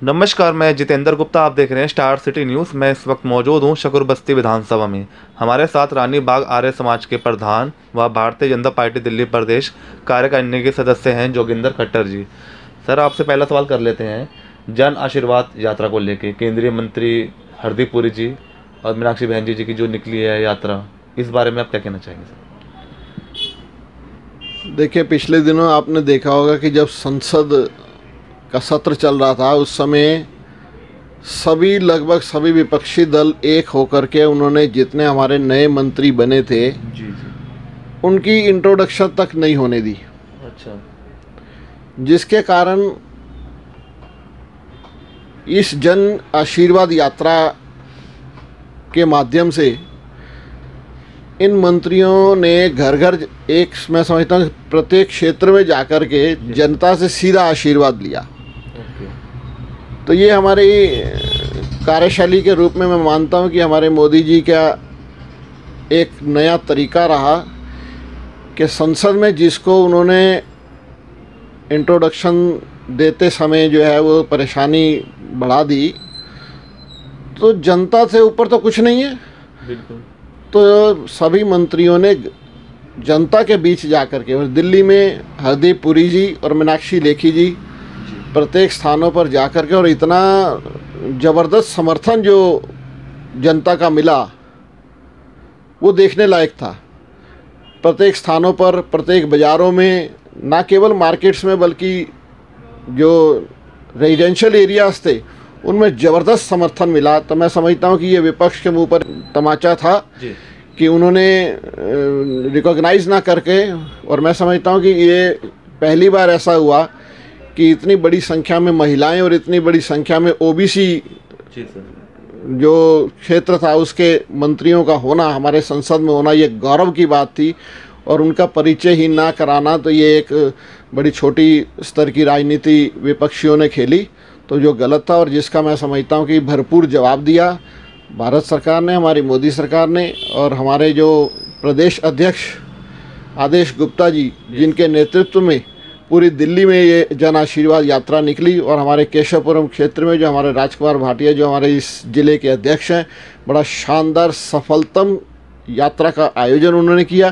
नमस्कार, मैं जितेंद्र गुप्ता। आप देख रहे हैं स्टार सिटी न्यूज़। मैं इस वक्त मौजूद हूं शकरबस्ती विधानसभा में। हमारे साथ रानी बाग आर्य समाज के प्रधान व भारतीय जनता पार्टी दिल्ली प्रदेश कार्यकारिणी के सदस्य हैं जोगिंदर खट्टर जी। सर, आपसे पहला सवाल कर लेते हैं जन आशीर्वाद यात्रा को लेके। केंद्रीय मंत्री हरदीप पुरी जी और मीनाक्षी बहन जी की जो निकली है यात्रा, इस बारे में आप क्या कहना चाहेंगे सर? देखिए, पिछले दिनों आपने देखा होगा कि जब संसद का सत्र चल रहा था उस समय लगभग सभी विपक्षी दल एक होकर के उन्होंने जितने हमारे नए मंत्री बने थे जी। उनकी इंट्रोडक्शन तक नहीं होने दी। अच्छा। जिसके कारण इस जन आशीर्वाद यात्रा के माध्यम से इन मंत्रियों ने घर घर मैं समझता हूँ प्रत्येक क्षेत्र में जाकर के जनता से सीधा आशीर्वाद लिया। तो ये हमारी कार्यशैली के रूप में मैं मानता हूँ कि हमारे मोदी जी का एक नया तरीका रहा कि संसद में जिसको उन्होंने इंट्रोडक्शन देते समय जो है वो परेशानी बढ़ा दी, तो जनता से ऊपर तो कुछ नहीं है। बिल्कुल। तो सभी मंत्रियों ने जनता के बीच जाकर के, और दिल्ली में हरदीप पुरी जी और मीनाक्षी लेखी जी प्रत्येक स्थानों पर जाकर के, और इतना ज़बरदस्त समर्थन जो जनता का मिला वो देखने लायक था। प्रत्येक स्थानों पर, प्रत्येक बाज़ारों में, ना केवल मार्केट्स में बल्कि जो रेजिडेंशियल एरियाज़ थे उनमें ज़बरदस्त समर्थन मिला। तो मैं समझता हूँ कि ये विपक्ष के मुंह पर तमाचा था कि उन्होंने रिकॉग्नाइज़ ना करके, और मैं समझता हूँ कि ये पहली बार ऐसा हुआ कि इतनी बड़ी संख्या में महिलाएं और इतनी बड़ी संख्या में ओबीसी जो क्षेत्र था उसके मंत्रियों का होना, हमारे संसद में होना, ये गौरव की बात थी। और उनका परिचय ही ना कराना, तो ये एक बड़ी छोटी स्तर की राजनीति विपक्षियों ने खेली, तो जो गलत था और जिसका मैं समझता हूँ कि भरपूर जवाब दिया भारत सरकार ने, हमारी मोदी सरकार ने। और हमारे जो प्रदेश अध्यक्ष आदेश गुप्ता जी, जिनके नेतृत्व में पूरी दिल्ली में ये जन आशीर्वाद यात्रा निकली, और हमारे केशवपुरम क्षेत्र में जो हमारे राजकुमार भाटिया जो हमारे इस ज़िले के अध्यक्ष हैं, बड़ा शानदार सफलतम यात्रा का आयोजन उन्होंने किया।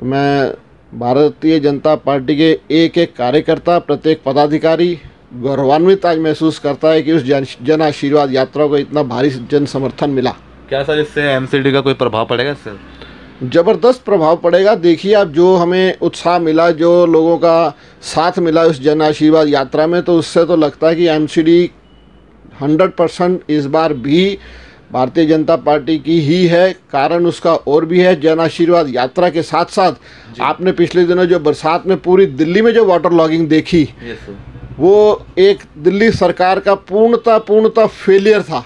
तो मैं भारतीय जनता पार्टी के एक एक कार्यकर्ता, प्रत्येक पदाधिकारी गौरवान्वित आज महसूस करता है कि उस जन आशीर्वाद यात्रा को इतना भारी जन समर्थन मिला। क्या सर इससे एमसीडी का कोई प्रभाव पड़ेगा सर? ज़बरदस्त प्रभाव पड़ेगा। देखिए, अब जो हमें उत्साह मिला, जो लोगों का साथ मिला उस जन आशीर्वाद यात्रा में, तो उससे तो लगता है कि एमसीडी 100% इस बार भी भारतीय जनता पार्टी की ही है। कारण उसका और भी है। जन आशीर्वाद यात्रा के साथ साथ आपने पिछले दिनों जो बरसात में पूरी दिल्ली में जो वाटर लॉगिंग देखी, वो एक दिल्ली सरकार का पूर्णतः फेलियर था।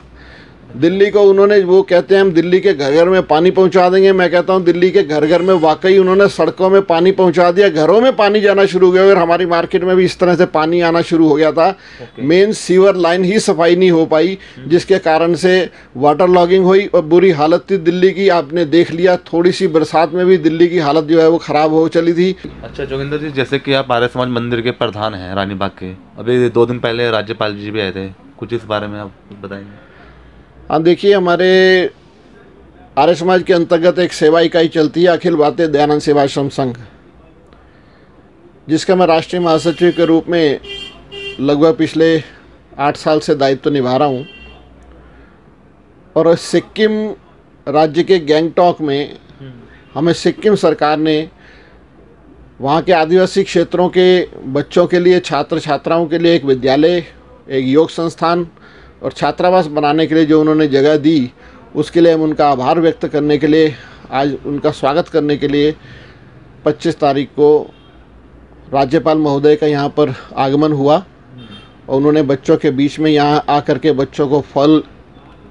दिल्ली को उन्होंने, वो कहते हैं हम दिल्ली के घर घर में पानी पहुंचा देंगे। मैं कहता हूं दिल्ली के घर घर में वाकई उन्होंने सड़कों में पानी पहुंचा दिया, घरों में पानी जाना शुरू हो गया, और हमारी मार्केट में भी इस तरह से पानी आना शुरू हो गया था। मेन सीवर लाइन ही सफाई नहीं हो पाई, जिसके कारण से वाटर लॉगिंग हुई और बुरी हालत थी दिल्ली की। आपने देख लिया, थोड़ी सी बरसात में भी दिल्ली की हालत जो है वो ख़राब हो चली थी। अच्छा जोगिंदर जी, जैसे कि आप आर्य समाज मंदिर के प्रधान हैं रानी बाग के, अभी 2 दिन पहले राज्यपाल जी भी आए थे, कुछ इस बारे में आप बताएंगे? हाँ, देखिए, हमारे आर्य समाज के अंतर्गत एक सेवा इकाई चलती है, अखिल भारतीय दयानंद सेवाश्रम संघ, जिसका मैं राष्ट्रीय महासचिव के रूप में लगभग पिछले 8 साल से दायित्व निभा रहा हूँ। और सिक्किम राज्य के गैंगटॉक में हमें सिक्किम सरकार ने वहाँ के आदिवासी क्षेत्रों के बच्चों के लिए, छात्र छात्राओं के लिए एक विद्यालय, एक योग संस्थान और छात्रावास बनाने के लिए जो उन्होंने जगह दी, उसके लिए हम उनका आभार व्यक्त करने के लिए, आज उनका स्वागत करने के लिए 25 तारीख को राज्यपाल महोदय का यहाँ पर आगमन हुआ, और उन्होंने बच्चों के बीच में यहाँ आकर के बच्चों को फल,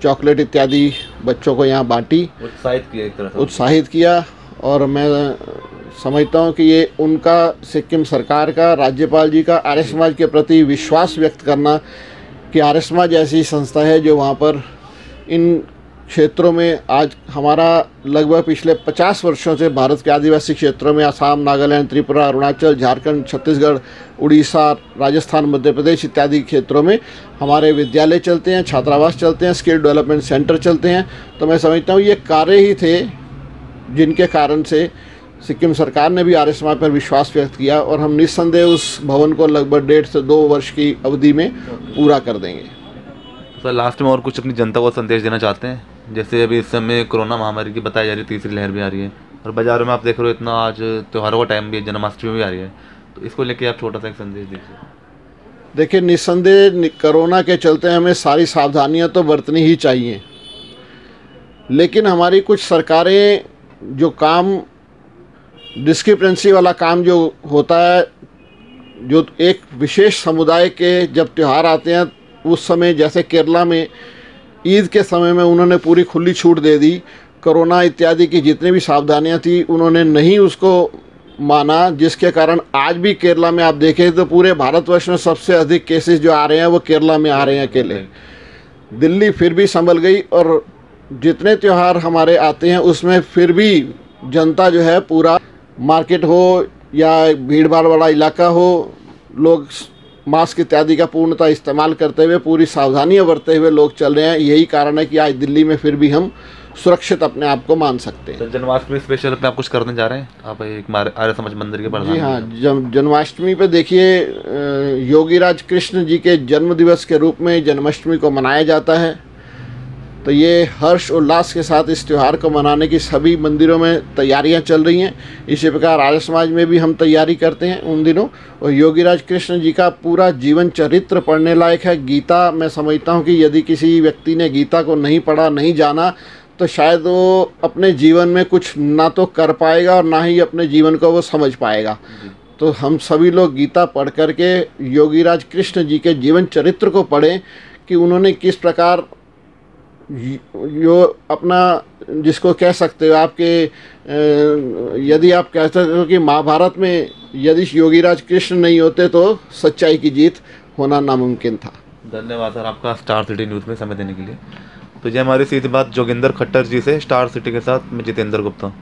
चॉकलेट इत्यादि बच्चों को यहाँ बांटी, उत्साहित किया। और मैं समझता हूँ कि ये उनका, सिक्किम सरकार का, राज्यपाल जी का आर्य समाज के प्रति विश्वास व्यक्त करना कि आर्य समाज ऐसी संस्था है जो वहाँ पर इन क्षेत्रों में आज हमारा लगभग पिछले 50 वर्षों से भारत के आदिवासी क्षेत्रों में असम, नागालैंड, त्रिपुरा, अरुणाचल, झारखंड, छत्तीसगढ़, उड़ीसा, राजस्थान, मध्य प्रदेश इत्यादि क्षेत्रों में हमारे विद्यालय चलते हैं, छात्रावास चलते हैं, स्किल डेवलपमेंट सेंटर चलते हैं। तो मैं समझता हूँ ये कार्य ही थे जिनके कारण से सिक्किम सरकार ने भी आर्य समाज पर विश्वास व्यक्त किया और हम निस्संदेह उस भवन को लगभग 1.5 से 2 वर्ष की अवधि में पूरा कर देंगे। सर लास्ट में और कुछ अपनी जनता को संदेश देना चाहते हैं? जैसे अभी इस समय कोरोना महामारी की बताई जा रही है, तीसरी लहर भी आ रही है और बाज़ारों में आप देख रहे हो इतना आज त्योहारों का टाइम भी है, जन्माष्टमी भी आ रही है, तो इसको लेके आप छोटा सा एक संदेश दीजिए। देखिए, निस्संदेह कोरोना के चलते हमें सारी सावधानियां तो बरतनी ही चाहिए, लेकिन हमारी कुछ सरकारें जो काम डिस्क्रिपेंसी वाला काम जो होता है, जो एक विशेष समुदाय के जब त्यौहार आते हैं उस समय, जैसे केरला में ईद के समय में उन्होंने पूरी खुली छूट दे दी। कोरोना इत्यादि की जितनी भी सावधानियां थी उन्होंने नहीं उसको माना, जिसके कारण आज भी केरला में आप देखें तो पूरे भारतवर्ष में सबसे अधिक केसेस जो आ रहे हैं वो केरला में आ रहे हैं अकेले। दिल्ली फिर भी संभल गई और जितने त्यौहार हमारे आते हैं उसमें फिर भी जनता जो है, पूरा मार्केट हो या भीड़ भाड़ वाला इलाका हो, लोग मास्क इत्यादि का पूर्णतः इस्तेमाल करते हुए, पूरी सावधानियां बरतते हुए लोग चल रहे हैं। यही कारण है कि आज दिल्ली में फिर भी हम सुरक्षित अपने आप को मान सकते हैं। तो जन्माष्टमी स्पेशल पे आप कुछ करने जा रहे हैं? आप एक आर्य समाज मंदिर के प्रधान। जी हाँ, जन्माष्टमी पे देखिए, योगीराज कृष्ण जी के जन्म दिवस के रूप में जन्माष्टमी को मनाया जाता है। तो ये हर्ष उल्लास के साथ इस त्यौहार को मनाने की सभी मंदिरों में तैयारियां चल रही हैं। इसी प्रकार आर्य समाज में भी हम तैयारी करते हैं उन दिनों। और योगीराज कृष्ण जी का पूरा जीवन चरित्र पढ़ने लायक है। गीता, मैं समझता हूँ कि यदि किसी व्यक्ति ने गीता को नहीं पढ़ा, नहीं जाना, तो शायद वो अपने जीवन में कुछ ना तो कर पाएगा और ना ही अपने जीवन को वो समझ पाएगा। तो हम सभी लोग गीता पढ़ करके योगीराज कृष्ण जी के जीवन चरित्र को पढ़ें कि उन्होंने किस प्रकार यो अपना, जिसको कह सकते हो आपके, यदि आप कह सकते हो कि महाभारत में यदि योगीराज कृष्ण नहीं होते तो सच्चाई की जीत होना नामुमकिन था। धन्यवाद सर आपका स्टार सिटी न्यूज़ में समय देने के लिए। तो ये हमारी सीधी बात जोगिंदर खट्टर जी से, स्टार सिटी के साथ मैं जितेंद्र गुप्ता।